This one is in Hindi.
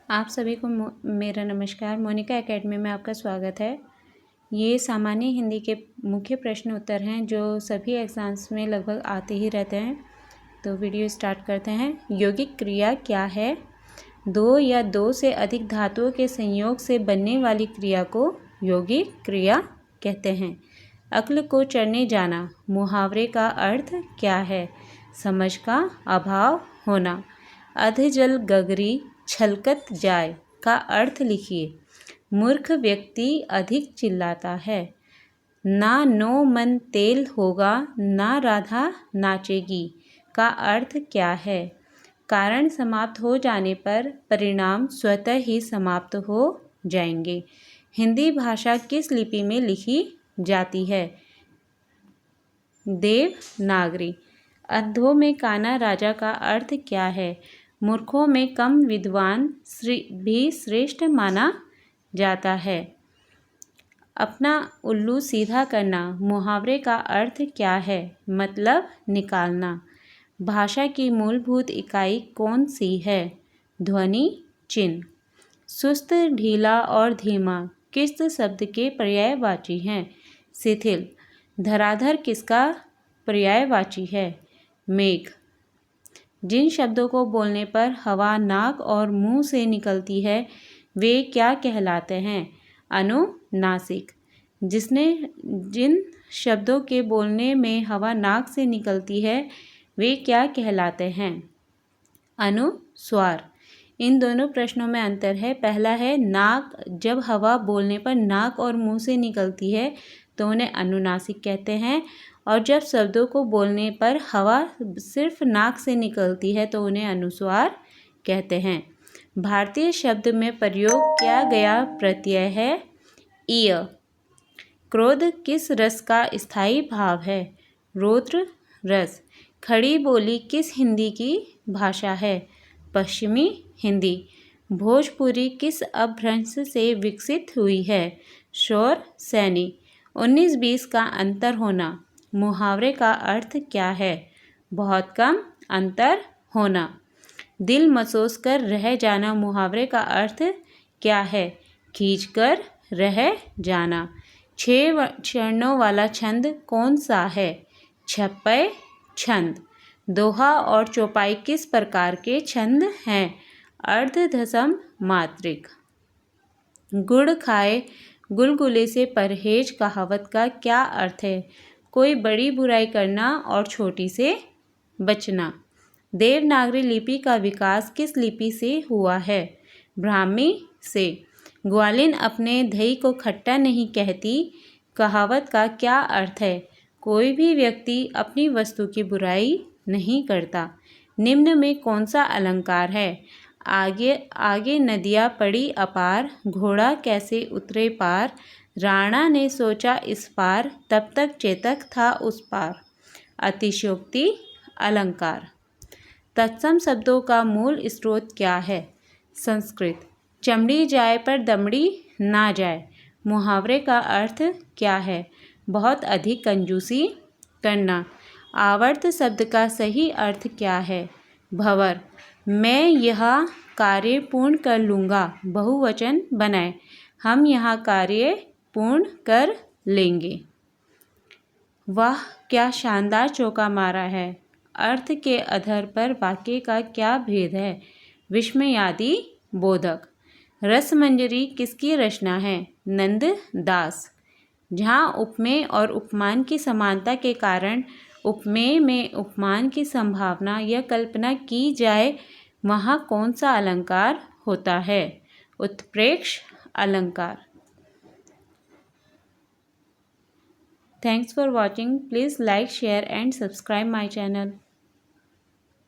आप सभी को मेरा नमस्कार। मोनिका एकेडमी में आपका स्वागत है। ये सामान्य हिंदी के मुख्य प्रश्न उत्तर हैं जो सभी एग्ज़ाम्स में लगभग आते ही रहते हैं। तो वीडियो स्टार्ट करते हैं। यौगिक क्रिया क्या है? दो या दो से अधिक धातुओं के संयोग से बनने वाली क्रिया को यौगिक क्रिया कहते हैं। अक्ल को चढ़ने जाना मुहावरे का अर्थ क्या है? समझ का अभाव होना। अधजल गगरी छलकत जाए का अर्थ लिखिए। मूर्ख व्यक्ति अधिक चिल्लाता है। ना नो मन तेल होगा ना राधा नाचेगी का अर्थ क्या है? कारण समाप्त हो जाने पर परिणाम स्वतः ही समाप्त हो जाएंगे। हिंदी भाषा किस लिपि में लिखी जाती है? देवनागरी। अंधों में काना राजा का अर्थ क्या है? मूर्खों में कम विद्वान भी श्रेष्ठ माना जाता है। अपना उल्लू सीधा करना मुहावरे का अर्थ क्या है? मतलब निकालना। भाषा की मूलभूत इकाई कौन सी है? ध्वनि चिन्ह। सुस्त, ढीला और धीमा किस शब्द के पर्यायवाची हैं? शिथिल। धराधर किसका पर्यायवाची है? मेघ। जिन शब्दों को बोलने पर हवा नाक और मुंह से निकलती है वे क्या कहलाते हैं? अनुनासिक। जिन शब्दों के बोलने में हवा नाक से निकलती है वे क्या कहलाते हैं? अनुस्वार। इन दोनों प्रश्नों में अंतर है। पहला है नाक। जब हवा बोलने पर नाक और मुंह से निकलती है तो उन्हें अनुनासिक कहते हैं, और जब शब्दों को बोलने पर हवा सिर्फ नाक से निकलती है तो उन्हें अनुस्वार कहते हैं। भारतीय शब्द में प्रयोग किया गया प्रत्यय है इय। क्रोध किस रस का स्थायी भाव है? रौद्र रस। खड़ी बोली किस हिंदी की भाषा है? पश्चिमी हिंदी। भोजपुरी किस अपभ्रंश से विकसित हुई है? शौर सैनी। 19-20 का अंतर होना मुहावरे का अर्थ क्या है? बहुत कम अंतर होना। दिल मसोस कर रह जाना मुहावरे का अर्थ क्या है? खींच कर रह जाना। 6 चरणों वाला छंद कौन सा है? छप्पय छंद। दोहा और चौपाई किस प्रकार के छंद हैं? अर्धधसम मात्रिक। गुड़ खाए गुलगुले से परहेज कहावत का क्या अर्थ है? कोई बड़ी बुराई करना और छोटी से बचना। देवनागरी लिपि का विकास किस लिपि से हुआ है? ब्राह्मी से। ग्वालिन अपने दही को खट्टा नहीं कहती कहावत का क्या अर्थ है? कोई भी व्यक्ति अपनी वस्तु की बुराई नहीं करता। निम्न में कौन सा अलंकार है? आगे आगे नदियाँ पड़ी अपार, घोड़ा कैसे उतरे पार, राणा ने सोचा इस पार, तब तक चेतक था उस पार। अतिशयोक्ति अलंकार। तत्सम शब्दों का मूल स्रोत क्या है? संस्कृत। चमड़ी जाए पर दमड़ी ना जाए मुहावरे का अर्थ क्या है? बहुत अधिक कंजूसी करना। आवर्त शब्द का सही अर्थ क्या है? भंवर। मैं यह कार्य पूर्ण कर लूँगा बहुवचन बनाए। हम यह कार्य पूर्ण कर लेंगे। वाह क्या शानदार चौका मारा है। अर्थ के आधार पर वाक्य का क्या भेद है? विस्मयादि बोधक। रसमंजरी किसकी रचना है? नंददास। जहाँ उपमेय और उपमान की समानता के कारण उपमेय में उपमान की संभावना या कल्पना की जाए वहाँ कौन सा अलंकार होता है? उत्प्रेक्ष अलंकार। Thanks for watching. Please like, share and subscribe my channel.